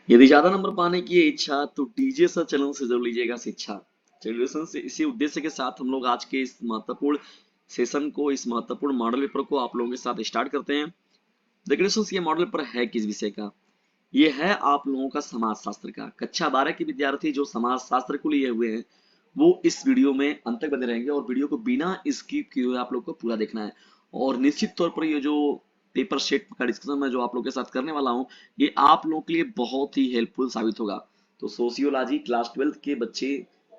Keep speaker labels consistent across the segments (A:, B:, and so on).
A: यदि ज्यादा नंबर पाने की है इच्छा तो डीजे सर चैनल से जरूर लीजिएगा शिक्षा। चलिए दोस्तों, से इसी उद्देश्य के साथ हम लोग आज के इस महत्वपूर्ण सेशन को, इस महत्वपूर्ण मॉडल पेपर को आप लोगों के साथ स्टार्ट करते हैं। देखिए दोस्तों, ये मॉडल पेपर है किस विषय का? ये है आप लोगों का समाज शास्त्र का। कक्षा 12 के विद्यार्थी जो समाज शास्त्र को लिए हुए हैं वो इस वीडियो में अंत तक बने रहेंगे, और वीडियो को बिना स्किप किए हुए आप लोग को पूरा देखना है। और निश्चित तौर पर ये जो पेपर सेट का डिस्कशन मैं जो आप लोग के साथ करने वाला हूँ, ये आप लोगों के लिए बहुत ही हेल्पफुल साबित होगा। तो सोशियोलॉजी क्लास 12 के बच्चे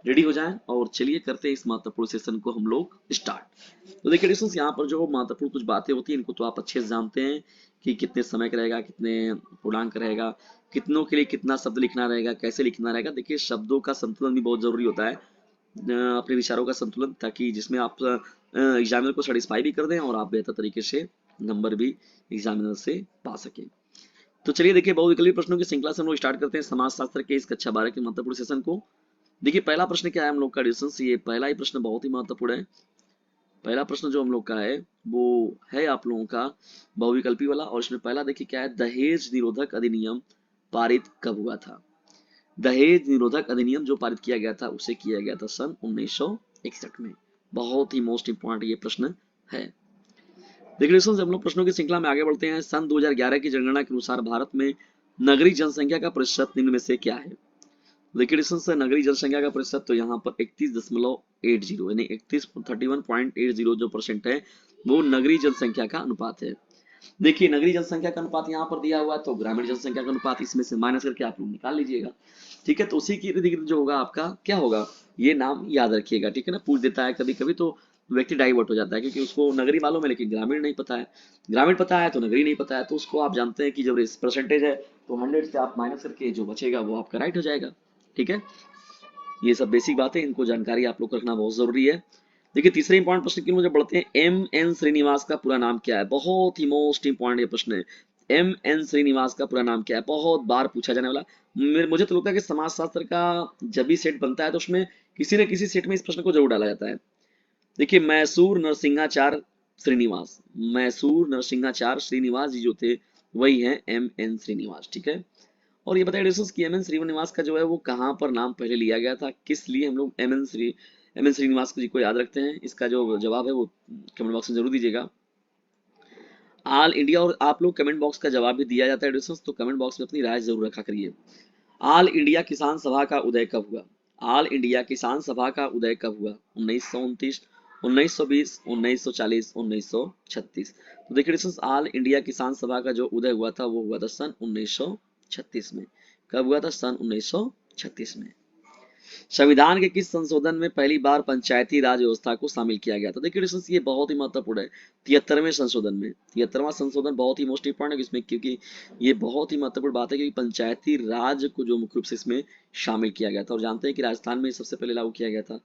A: रेडी हो जाएं, और चलिए करते हैं इस महत्वपूर्ण सेशन को हम लोग स्टार्ट। तो देखिए दोस्तों, यहाँ पर जो महत्वपूर्ण कुछ बातें होती हैं इनको तो आप अच्छे से जानते हैं कि कितने समय का रहेगा, कितने पूर्णांक रहेगा, कितनों के लिए कितना शब्द लिखना रहेगा, कैसे लिखना रहेगा। देखिए, शब्दों का संतुलन भी बहुत जरूरी होता है, अपने विचारों का संतुलन, ताकि जिसमें आप एग्जामिनर को सेटिस्फाई भी कर दें और आप बेहतर तरीके से नंबर भी एग्जामिनर से पा सकें। तो चलिए देखिए, बहुविकल्पी प्रश्नों की श्रृंखला से हम लोग स्टार्ट करते हैं समाज शास्त्र के इस कक्षा 12 के महत्वपूर्ण सेशन को। देखिए, पहला प्रश्न क्या है हम लोग का डिस्टेंस, ये पहला ही प्रश्न बहुत ही महत्वपूर्ण है। पहला प्रश्न जो हम लोग का है वो है आप लोगों का बहुविकल्पी वाला, और इसमें पहला देखिए क्या है, दहेज निरोधक अधिनियम पारित कब हुआ था? दहेज निरोधक अधिनियम जो पारित किया गया था उसे किया गया था सन 1961 में। बहुत ही मोस्ट इंपॉर्टेंट ये प्रश्न है। देखिए दोस्तों, हम लोग प्रश्नों की श्रृंखला में आगे बढ़ते हैं। सन 2011 की जनगणना के अनुसार भारत में नगरीय जनसंख्या का प्रतिशत निम्न में से क्या है? देखिए दोस्तों, नगरीय जनसंख्या का प्रतिशत तो यहाँ पर 31.80 यानी 31 जो परसेंट है वो नगरीय जनसंख्या का अनुपात है। देखिए, नगरीय जनसंख्या का अनुपात यहाँ पर दिया हुआ है, तो ग्रामीण जनसंख्या का अनुपात इसमें से माइनस करके आप लोग निकाल लीजिएगा। ठीक है, तो उसी की इर्द गिर्द जो होगा आपका क्या होगा, ये नाम याद रखिएगा। ठीक है ना, पूछ देता है कभी कभी तो व्यक्ति डाइवर्ट हो जाता है, क्योंकि उसको नगरी मालूम है लेकिन ग्रामीण नहीं पता है, ग्रामीण पता है तो नगरी नहीं पता है। तो उसको आप जानते हैं कि जब परसेंटेज है तो 100 से आप माइनस करके जो बचेगा वो आपका राइट हो जाएगा। ठीक है, ये सब बेसिक बातें, इनको जानकारी आप लोग को रखना बहुत जरूरी है। देखिए, तीसरे इंपॉर्टेंट प्रश्न की मुझे बढ़ते हैं। एम एन श्रीनिवास का पूरा नाम क्या है? बहुत ही मोस्ट इंपॉर्टेंट ये प्रश्न है। एम एन श्रीनिवास का पूरा नाम क्या है? बहुत बार पूछा जाने वाला। मुझे तो लगता है कि समाजशास्त्र का जब भी सेट बनता है तो उसमें किसी न किसी सेट में इस प्रश्न को जरूर डाला जाता है। देखिए, मैसूर नरसिंहाचार श्रीनिवास, मैसूर नरसिंहाचार श्रीनिवास जी जो थे वही हैं एम एन श्रीनिवास। ठीक है, और ये बताइए दोस्तों कि एम एन श्रीनिवास का जो है वो कहाँ पर नाम पहले लिया गया था, किस लिए हम लोग एम एन श्रीनिवास जी को याद रखते हैं? इसका जो जवाब है वो कमेंट बॉक्स में जरूर दीजिएगा। ऑल इंडिया, और आप लोग कमेंट बॉक्स का जवाब भी दिया जाता है दोस्तों, तो कमेंट बॉक्स में अपनी राय जरूर रखा करिए। ऑल इंडिया किसान सभा का उदय कब हुआ? ऑल इंडिया किसान सभा का उदय कब हुआ? 1929, 1920, 1940, 1936। तो देखिए दोस्तों, ऑल इंडिया किसान सभा का जो उदय हुआ था वो हुआ था सन 1936 में। कब हुआ था? सन 1936 में। संविधान के किस संशोधन में पहली बार पंचायती राज व्यवस्था को शामिल किया गया था? देखिए दोस्तों, ये बहुत ही महत्वपूर्ण है। 73वें संशोधन में, 73वां संशोधन बहुत ही मोस्ट इंपॉर्टेंट है इसमें, क्योंकि ये बहुत ही महत्वपूर्ण बात है, क्योंकि पंचायती राज को जो मुख्य रूप से इसमें शामिल किया गया था। और जानते हैं कि राजस्थान में सबसे पहले लागू किया गया था।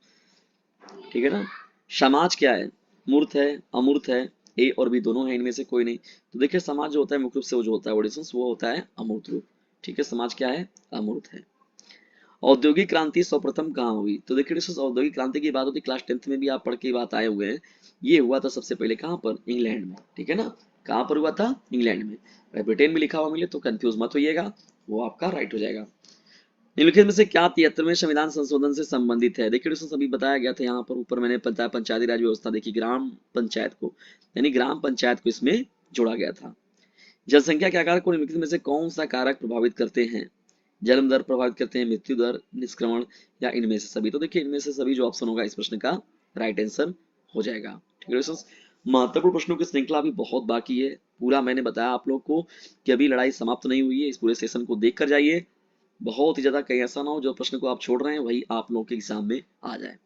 A: ठीक है ना। समाज क्या है? मूर्त है, अमूर्त है, ए और बी दोनों है, इनमें से कोई नहीं। तो देखिए, समाज जो होता है मुख्य रूप से वो जो होता है ऑडिशंस, वो होता है अमूर्त रूप। ठीक है, समाज क्या है? अमूर्त है। औद्योगिक क्रांति सर्वप्रथम कहाँ हुई? तो देखिए दोस्तों, औद्योगिक क्रांति की बात होती है, क्लास 10th में भी आप पढ़ के बात आए हुए हैं। ये हुआ था सबसे पहले कहाँ पर? इंग्लैंड में। ठीक है ना, कहाँ पर हुआ था? इंग्लैंड में। अगर ब्रिटेन में लिखा हुआ मिले तो कंफ्यूज मत होइएगा, वो आपका राइट हो जाएगा। निम्नलिखित में से क्या 73वें संविधान संशोधन से संबंधित है? देखिए दोस्तों, सभी बताया गया था यहाँ पर ऊपर मैंने बताया। पंचायती राज व्यवस्था, देखिए ग्राम पंचायत को, यानी ग्राम पंचायत को इसमें जोड़ा गया था। जनसंख्या के आकार को निम्नलिखित में से कौन सा कारक प्रभावित करते हैं? जन्म दर प्रभावित करते हैं, मृत्यु दर, निष्क्रमण, या इनमें से सभी? तो देखिए, इनमें से सभी जो ऑप्शन होगा इस प्रश्न का राइट आंसर हो जाएगा। ठीक है दोस्तों, महत्वपूर्ण प्रश्नों की श्रृंखला अभी बहुत बाकी है। पूरा मैंने बताया आप लोग को कि अभी लड़ाई समाप्त नहीं हुई है। इस पूरे सेशन को देख कर जाइए, बहुत ही ज्यादा कहीं ऐसा ना हो जो प्रश्न को आप छोड़ रहे हैं वही आप लोगों के एग्जाम में आ जाए।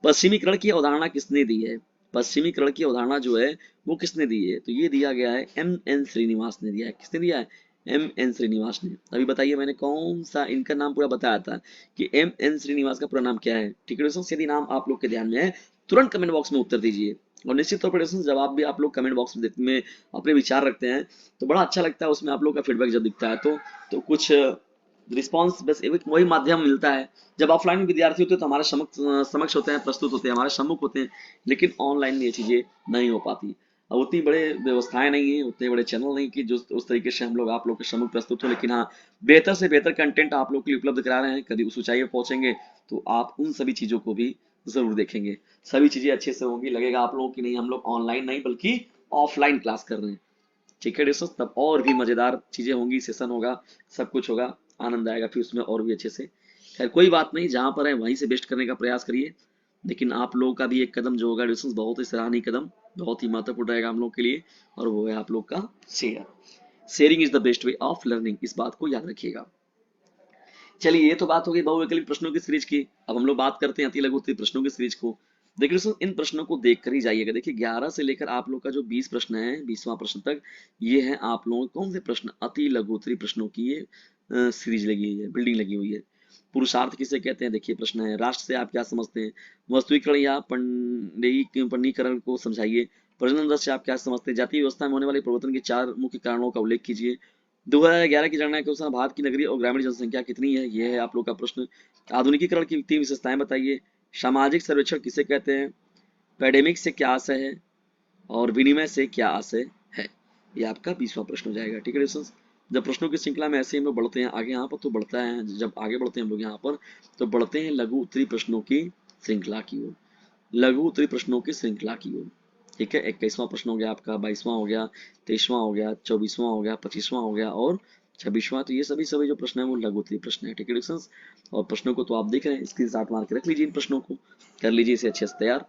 A: पश्चिमीकरण की अवधारणा किसने दी है? पश्चिमीकरण की अवधारणा जो है वो किसने दी है? तो ये दिया गया है एम एन श्रीनिवास ने दिया है। किसने दिया है? एम एन श्रीनिवास ने। अभी बताइए, मैंने कौन सा इनका नाम पूरा बताया था कि एम एन श्रीनिवास का पूरा नाम क्या है? ठीक है दोस्तों, यदि नाम आप लोग के ध्यान में है तुरंत कमेंट बॉक्स में उत्तर दीजिए, और निश्चित तौर पर दोस्तों जवाब भी आप लोग कमेंट बॉक्स में अपने विचार रखते हैं तो बड़ा अच्छा लगता है। उसमें आप लोग का फीडबैक जब दिखता है तो कुछ रिस्पॉन्स, बस एक वही माध्यम मिलता है। जब ऑफलाइन विद्यार्थी होते हैं तो हमारे समक्ष समक्ष होते हैं, प्रस्तुत होते हैं, हमारे सम्मुख होते हैं, लेकिन ऑनलाइन में ये चीजें नहीं हो पाती। अब उतनी बड़े व्यवस्थाएं नहीं है, उतने बड़े चैनल नहीं कि जो उस तरीके से हम लोग आप लोग के सम्मुख प्रस्तुत हो, लेकिन हाँ बेहतर से बेहतर कंटेंट आप लोग के लिए उपलब्ध करा रहे हैं। कभी उस ऊंचाई पर पहुंचेंगे तो आप उन सभी चीजों को भी जरूर देखेंगे, सभी चीजें अच्छे से होंगी, लगेगा आप लोगों की नहीं हम लोग ऑनलाइन नहीं बल्कि ऑफलाइन क्लास कर रहे हैं। ठीक है दोस्तों, तब और भी मजेदार चीजें होंगी, सेशन होगा, सब कुछ होगा, आनंद आएगा फिर उसमें और भी अच्छे से। खैर कोई बात नहीं, जहां पर है वहीं से बेस्ट करने का प्रयास करिए, लेकिन आप लोगों का भी एक कदम जो होगा दोस्तों बहुत ही सराहनीय कदम, बहुत ही महत्वपूर्ण रहेगा हम लोग के लिए, और वो है आप लोग का share. Sharing is the best way of learning, इस बात को याद रखिएगा। चलिए ये तो बात हो गई बहुविकल्पिक प्रश्नों की सीरीज की। अब हम लोग बात करते हैं अति लघु उत्तरीय प्रश्नों की सीरीज को। देखिए दोस्तों इन प्रश्नों को देख कर ही जाइएगा। देखिए 11 से लेकर आप लोग का जो 20 प्रश्न है, 20वां प्रश्न तक, ये है आप लोगों को कौन से प्रश्न, अति लघु उत्तरीय प्रश्नों की ये सीरीज लगी हुई है, बिल्डिंग लगी हुई है। पुरुषार्थ किसे कहते हैं, देखिए प्रश्न है। राष्ट्र से आप क्या समझते हैं, वस्तुीकरण या पंडीकरण को समझाइए। प्रजनन दर से आप क्या समझते हैं, जातीय व्यवस्था में होने वाले परिवर्तन के 4 मुख्य कारणों का उल्लेख कीजिए। 2011 की जनगणना के अनुसार भारत की नगरीय और ग्रामीण जनसंख्या कितनी है, यह है आप लोग का प्रश्न। आधुनिकीकरण की 3 विशेषताएं बताइए। सामाजिक सर्वेक्षण किसे कहते हैं, पैडेमिक से क्या आशय है, और विनिमय से क्या आशय है। ये आपका 20वां प्रश्न हो जाएगा। ठीक है दोस्तों, जब प्रश्नों की श्रृंखला में ऐसे ही हम लोग बढ़ते हैं आगे यहाँ पर, तो बढ़ता है, जब आगे बढ़ते हैं हम लोग यहाँ पर, तो बढ़ते हैं लघु उत्तरीय प्रश्नों की श्रृंखला की ओर, लघु उत्तरीय प्रश्नों की श्रृंखला की ओर। ठीक है, 21वां प्रश्न हो गया आपका, 22वां हो गया, 23वां हो गया, 24वां हो गया, 25वां हो गया और 26वां। तो ये सभी सभी जो प्रश्न है वो लघु उत्तरीय प्रश्न है। ठीक है दोस्तों, और प्रश्नों को तो आप देख रहे हैं, स्क्रीनशॉट मार के रख लीजिए, इन प्रश्नों को कर लीजिए इसे अच्छे से तैयार।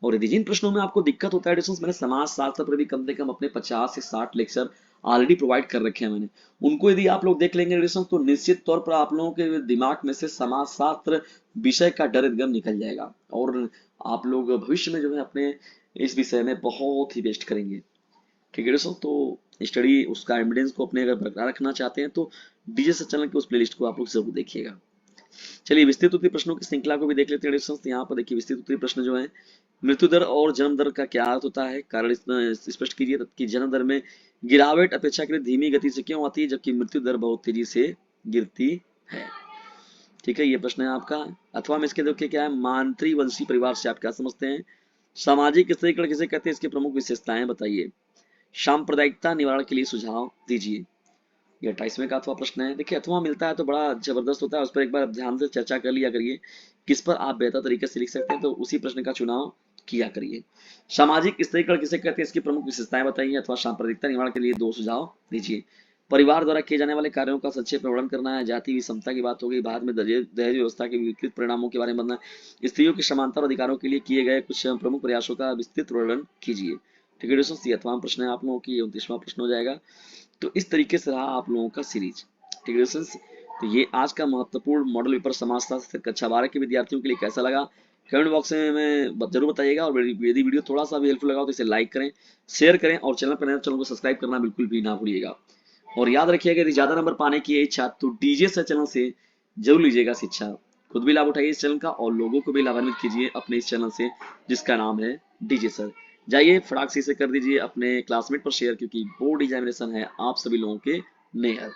A: और यदि जिन प्रश्नों में आपको दिक्कत होता है डिस्टेंस, मैंने समाज शास्त्र पर भी कम से कम अपने 50 से 60 लेक्चर ऑलरेडी प्रोवाइड कर रखे हैं मैंने, उनको यदि आप लोग देख लेंगे डिस्टेंस, तो निश्चित तौर पर आप लोगों के दिमाग में से समाज शास्त्र विषय का डर एकदम निकल जाएगा, और आप लोग भविष्य में जो है अपने इस विषय में बहुत ही बेस्ट करेंगे। ठीक है दोस्तों, तो स्टडी उसका एविडेंस को अपने अगर बरकरार रखना चाहते हैं तो डीजे सर चैनल के उस प्लेलिस्ट को आप लोग जरूर देखिएगा। चलिए विस्तृत उत्तरीय प्रश्नों की श्रृंखला को भी देख लेते हैं दोस्तों। यहाँ पर देखिए विस्तृत उत्तरीय प्रश्न जो है, मृत्यु दर और जन्म दर का क्या अर्थ होता है, कारण स्पष्ट कीजिए। कि जन्म दर में गिरावट अपेक्षाकृत धीमी गति से क्यों आती है, जबकि मृत्यु दर बहुत तेजी से गिरती है। ठीक है, ये प्रश्न है आपका। अथवा में इसके देखिए क्या है, मातृवंशी परिवार से आप क्या समझते हैं। सामाजिक स्थिरीकरण किसे कहते हैं, इसकी प्रमुख विशेषताएं बताइए। सांप्रदायिकता निवारण के लिए सुझाव दीजिए। ये 28वें का अथवा प्रश्न है। देखिए अथवा मिलता है तो बड़ा जबरदस्त होता है, उस पर एक बार ध्यान से चर्चा कर लिया करिए, किस पर आप बेहतर तरीके से लिख सकते हैं, तो उसी प्रश्न का चुनाव किया करिए। सामाजिक स्थिरीकरण किसे कहते हैं, इसकी प्रमुख विशेषताएं बताइए, अथवा सांप्रदायिकता निवारण के लिए 2 सुझाव दीजिए। परिवार द्वारा किए जाने वाले कार्यों का संक्षेप में वर्णन करना है। जाति विषमता की बात हो गई, बाद में दहेज व्यवस्था के विकृत परिणामों के बारे में बताना है। स्त्रियों की समानता और अधिकारों के लिए किए गए कुछ प्रमुख प्रयासों का विस्तृत वर्णन कीजिए। ठीक है दोस्तों, 7वां प्रश्न है आप लोगों की, 29वां प्रश्न हो जाएगा। तो इस तरीके से रहा आप लोगों का सीरीज। ठीक है दोस्तों, तो ये आज का महत्वपूर्ण मॉडल पेपर समाजशास्त्र कक्षा 12 के विद्यार्थियों के लिए कैसा लगा, कमेंट बॉक्स में जरूर बताइएगा। और यदि वीडियो थोड़ा सा भी हेल्पफुल लगा तो इसे लाइक करें, शेयर करें, और चैनल पर नए चैनल को सब्सक्राइब करना बिल्कुल भी ना भूलिएगा। और याद रखिएगा यदि ज्यादा नंबर पाने की इच्छा तो डीजे सर चैनल से जरूर लीजिएगा शिक्षा। खुद भी लाभ उठाइए इस चैनल का, और लोगों को भी लाभान्वित कीजिए अपने इस चैनल से जिसका नाम है डीजे सर। जाइए फटाक से इसे कर दीजिए अपने क्लासमेट पर शेयर, क्योंकि बोर्ड एग्जामिनेशन है आप सभी लोगों के नियर।